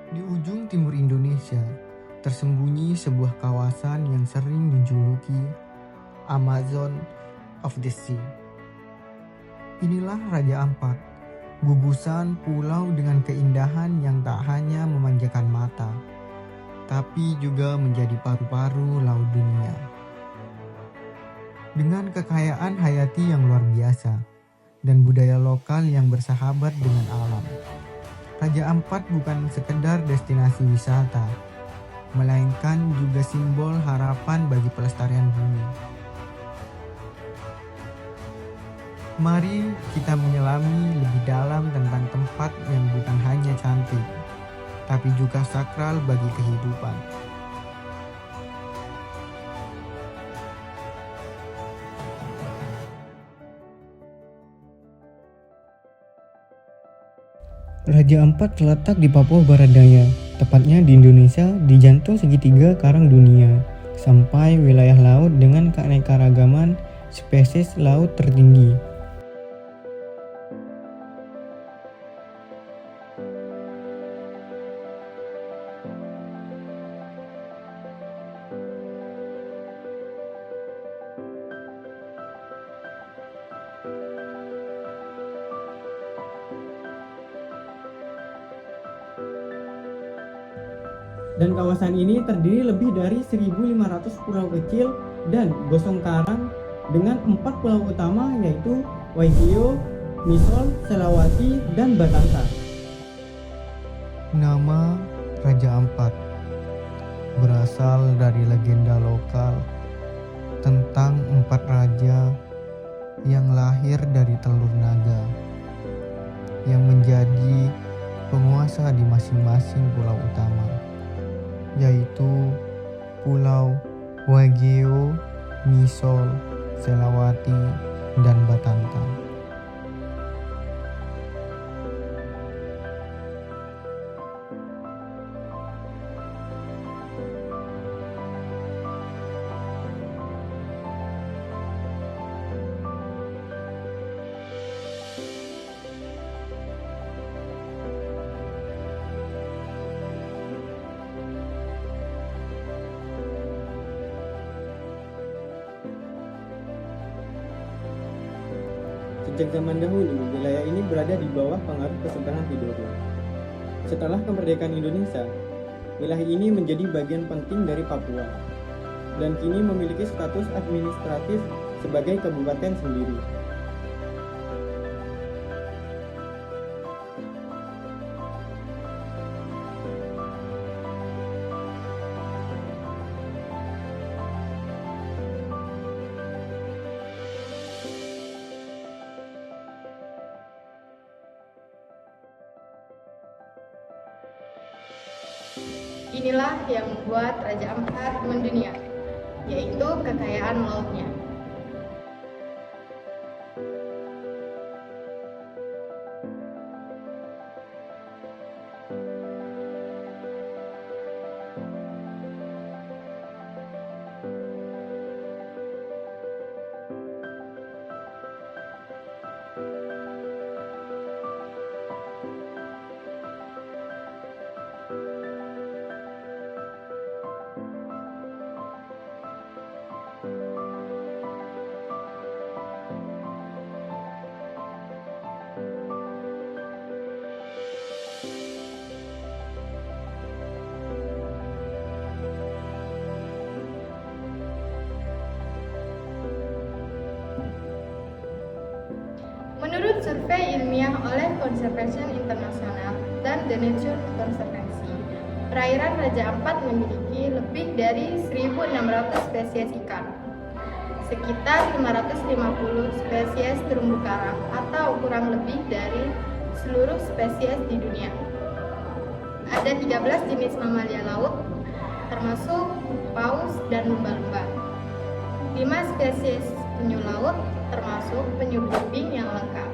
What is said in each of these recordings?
Di ujung timur Indonesia, tersembunyi sebuah kawasan yang sering dijuluki Amazon of the Sea. Inilah Raja Ampat, gugusan pulau dengan keindahan yang tak hanya memanjakan mata, tapi juga menjadi paru-paru laut dunia. Dengan kekayaan hayati yang luar biasa dan budaya lokal yang bersahabat dengan alam, Raja Ampat bukan sekedar destinasi wisata, melainkan juga simbol harapan bagi pelestarian bumi. Mari kita menyelami lebih dalam tentang tempat yang bukan hanya cantik, tapi juga sakral bagi kehidupan. Raja Ampat terletak di Papua Barat Daya, tepatnya di Indonesia di jantung segitiga karang dunia, sampai wilayah laut dengan keanekaragaman spesies laut tertinggi. Dan kawasan ini terdiri lebih dari 1.500 pulau kecil dan gosong karang dengan 4 pulau utama yaitu Waigeo, Misol, Selawati, dan Batanta. Nama Raja Ampat berasal dari legenda lokal tentang 4 raja yang lahir dari telur naga yang menjadi penguasa di masing-masing pulau utama, yaitu Pulau Waigeo, Misol, Selawati, dan Batanta. Sejak zaman dahulu, wilayah ini berada di bawah pengaruh Kesultanan Tidore. Setelah kemerdekaan Indonesia, wilayah ini menjadi bagian penting dari Papua dan kini memiliki status administratif sebagai kabupaten sendiri. Inilah yang membuat Raja Ampat mendunia, yaitu kekayaan lautnya. Menurut survei ilmiah oleh Conservation International dan The Nature Conservancy, perairan Raja Ampat memiliki lebih dari 1.600 spesies ikan, sekitar 550 spesies terumbu karang atau kurang lebih dari seluruh spesies di dunia. Ada 13 jenis mamalia laut, termasuk paus dan lumba-lumba. 5 spesies penyu laut, termasuk penyu bluefin yang lengkap.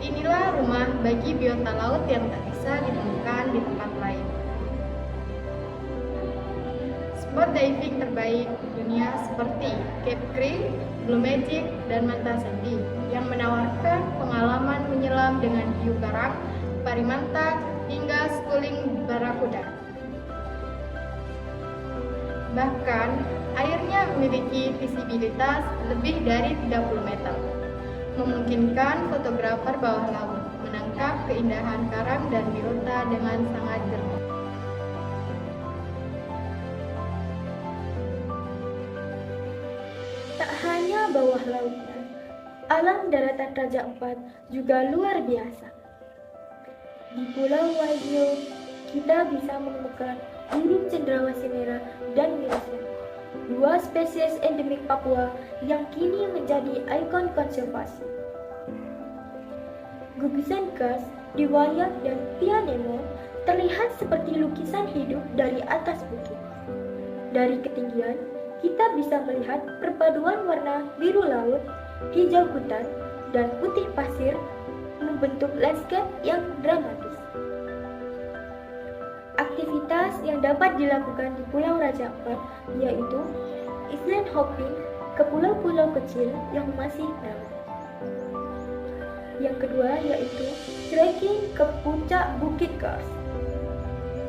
Inilah rumah bagi biota laut yang tak bisa ditemukan di tempat lain. Spot diving terbaik dunia seperti Cape Creek, Blue Magic, dan Manta Sandy yang menawarkan pengalaman menyelam dengan hiu karang parimanta, hingga schooling barakuda. Bahkan, airnya memiliki visibilitas lebih dari 30 meter, memungkinkan fotografer bawah laut menangkap keindahan karang dan biota dengan sangat jernih. Tak hanya bawah lautnya, alam daratan Raja Ampat juga luar biasa. Di Pulau Waigeo, kita bisa menemukan burung cendrawasih merah dan mirasnya, dua spesies endemik Papua yang kini menjadi ikon konservasi. Gugusan khas di Wayak dan Pianemo terlihat seperti lukisan hidup dari atas bukit. Dari ketinggian, kita bisa melihat perpaduan warna biru laut, hijau hutan, dan putih pasir membentuk landscape yang dramatis. Aktivitas yang dapat dilakukan di Pulau Raja Ampat yaitu island hopping ke pulau-pulau kecil yang masih ramai. Yang kedua yaitu trekking ke puncak Bukit Kars.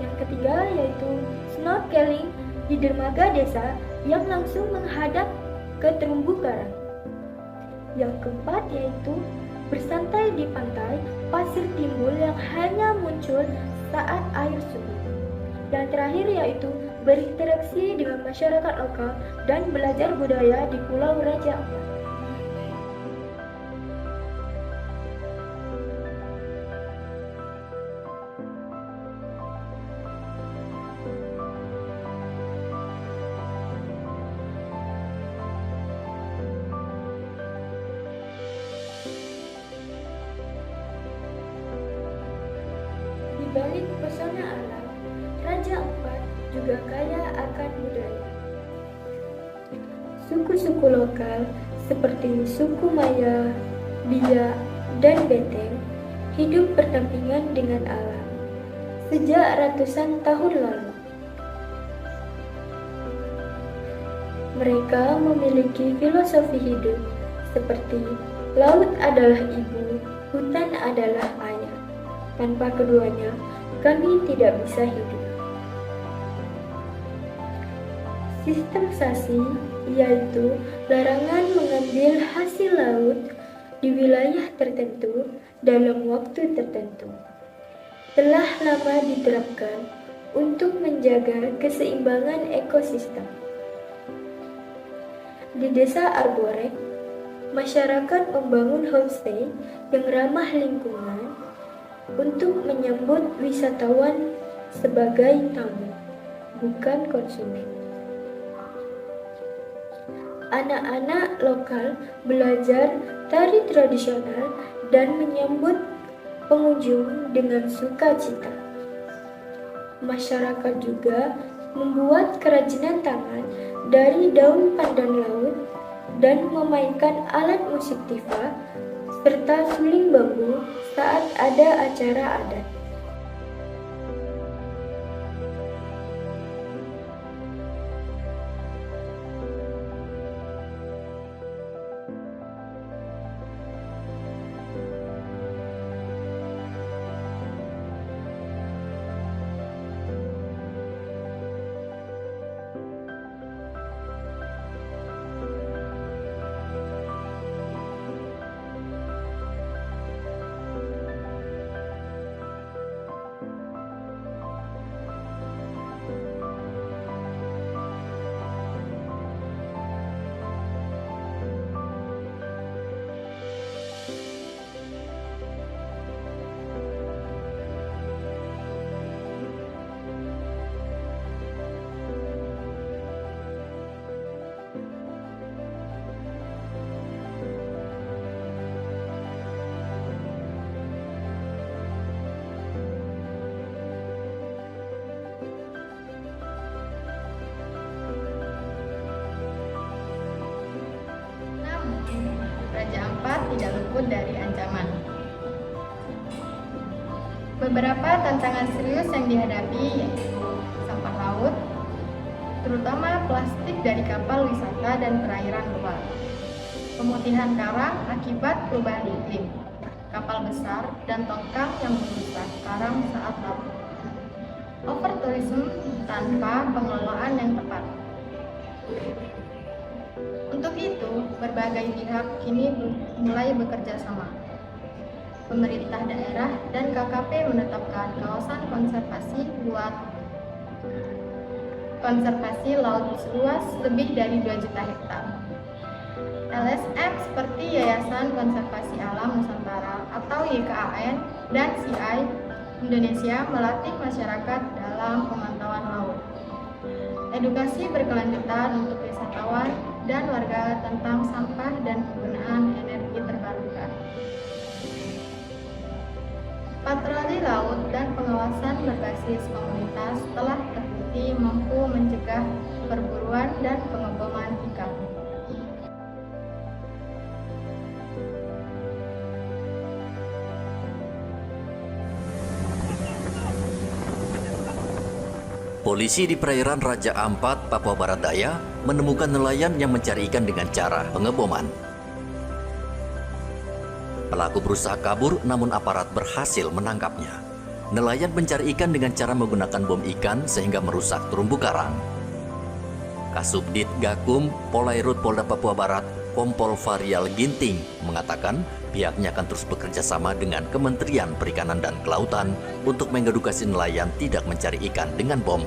Yang ketiga yaitu snorkeling di dermaga desa yang langsung menghadap ke terumbu karang. Yang keempat yaitu bersantai di pantai pasir timbul yang hanya muncul saat air surut. Dan terakhir yaitu berinteraksi dengan masyarakat lokal dan belajar budaya di Pulau Raja Ampat. Di balik pesona alam, Raja Ampat juga kaya akan budaya. Suku-suku lokal seperti suku Maya, Biak, dan Beteng hidup berdampingan dengan alam sejak ratusan tahun lalu. Mereka memiliki filosofi hidup seperti laut adalah ibu, hutan adalah ayah. Tanpa keduanya, kami tidak bisa hidup. Sistem sasi, yaitu larangan mengambil hasil laut di wilayah tertentu dalam waktu tertentu, telah lama diterapkan untuk menjaga keseimbangan ekosistem. Di Desa Arborek, masyarakat membangun homestay yang ramah lingkungan untuk menyambut wisatawan sebagai tamu, bukan konsumen. Anak-anak lokal belajar tari tradisional dan menyambut pengunjung dengan sukacita. Masyarakat juga membuat kerajinan tangan dari daun pandan laut dan memainkan alat musik tifa serta suling bambu saat ada acara adat. Raja Ampat tidak luput dari ancaman. Beberapa tantangan serius yang dihadapi yaitu sampah laut, terutama plastik dari kapal wisata dan perairan luar, pemutihan karang akibat perubahan iklim, kapal besar, dan tongkang yang merusak karang saat laut. Overtourism tanpa pengelolaan yang tepat. Untuk itu, berbagai pihak kini mulai bekerja sama. Pemerintah daerah dan KKP menetapkan kawasan konservasi laut seluas lebih dari 2 juta hektar. LSM seperti Yayasan Konservasi Alam Nusantara atau YKAN dan CI Indonesia melatih masyarakat dalam pemantauan laut. Edukasi berkelanjutan untuk wisatawan dan warga tentang sampah dan penggunaan energi terbarukan. Patroli laut dan pengawasan berbasis komunitas telah terbukti mampu mencegah perburuan dan pengeboman ikan. Polisi di perairan Raja Ampat, Papua Barat Daya menemukan nelayan yang mencari ikan dengan cara pengeboman. Pelaku berusaha kabur namun aparat berhasil menangkapnya. Nelayan mencari ikan dengan cara menggunakan bom ikan sehingga merusak terumbu karang. Kasubdit Gakum Polairut Polda Papua Barat, Kompol Varial Ginting mengatakan pihaknya akan terus bekerja sama dengan Kementerian Perikanan dan Kelautan untuk mengedukasi nelayan tidak mencari ikan dengan bom.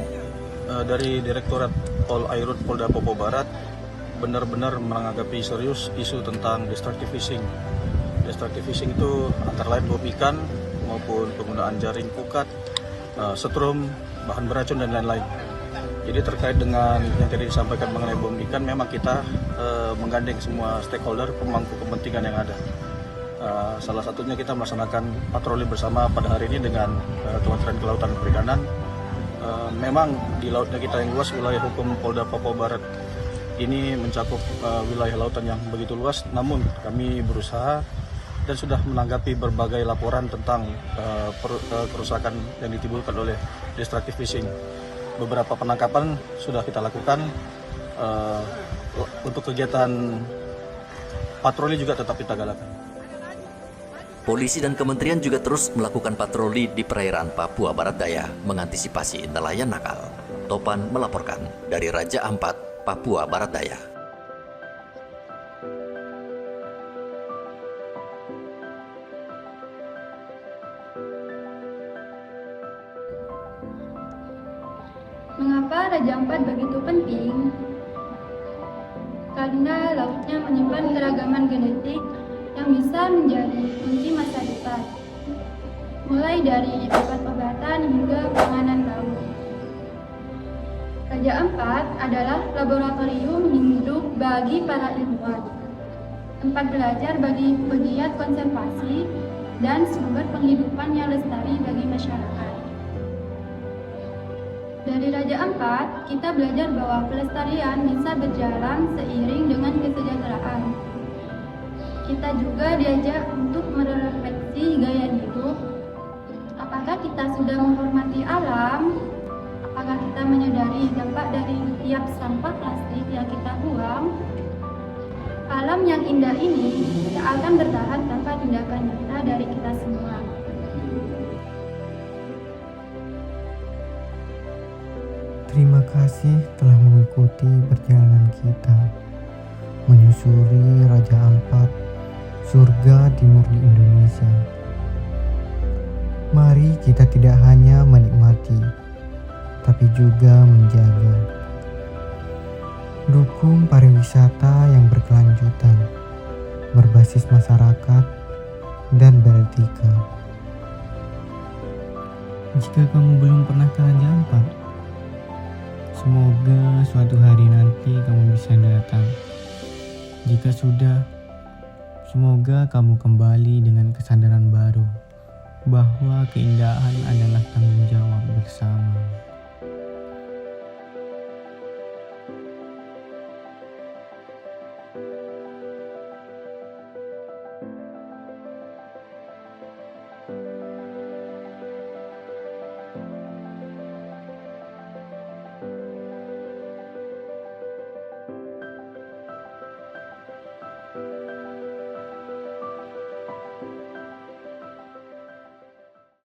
Dari Direktorat Polairut Polda Papua Barat benar-benar menanggapi serius isu tentang destructive fishing. Destructive fishing itu antara lain bom ikan maupun penggunaan jaring pukat, setrum, bahan beracun dan lain-lain. Jadi terkait dengan yang tadi disampaikan mengenai bom ikan, memang kita menggandeng semua stakeholder pemangku kepentingan yang ada. Salah satunya kita melaksanakan patroli bersama pada hari ini dengan Kementerian Kelautan dan Perikanan. Memang di lautnya kita yang luas, wilayah hukum Polda Papua Barat ini mencakup wilayah lautan yang begitu luas, namun kami berusaha dan sudah menanggapi berbagai laporan tentang kerusakan yang ditimbulkan oleh destructive fishing. Beberapa penangkapan sudah kita lakukan. Untuk kegiatan patroli juga tetap kita galakan. Polisi dan kementerian juga terus melakukan patroli di perairan Papua Barat Daya mengantisipasi nelayan nakal. Topan melaporkan dari Raja Ampat, Papua Barat Daya. Mengapa Raja Ampat begitu penting? Karena lautnya menyimpan keragaman genetik yang bisa menjadi kunci masa depan, mulai dari obat-obatan hingga panganan laut. Raja Ampat adalah laboratorium hidup bagi para ilmuwan, tempat belajar bagi pegiat konservasi, dan sumber penghidupan yang lestari bagi masyarakat. Dari Raja Ampat, kita belajar bahwa pelestarian bisa berjalan seiring dengan kesejahteraan. Kita juga diajak untuk merefleksi gaya hidup. Apakah kita sudah menghormati alam? Apakah kita menyadari dampak dari tiap sampah plastik yang kita buang? Alam yang indah ini tak akan bertahan tanpa tindakan nyata dari kita semua. Terima kasih telah mengikuti perjalanan kita menyusuri Raja Ampat, surga timur di Indonesia. Mari kita tidak hanya menikmati, tapi juga menjaga. Dukung pariwisata yang berkelanjutan, berbasis masyarakat, dan beretika. Jika kamu belum pernah ke Raja Ampat, semoga suatu hari nanti kamu bisa datang. Jika sudah, semoga kamu kembali dengan kesadaran baru bahwa keindahan adalah tanggung jawab bersama.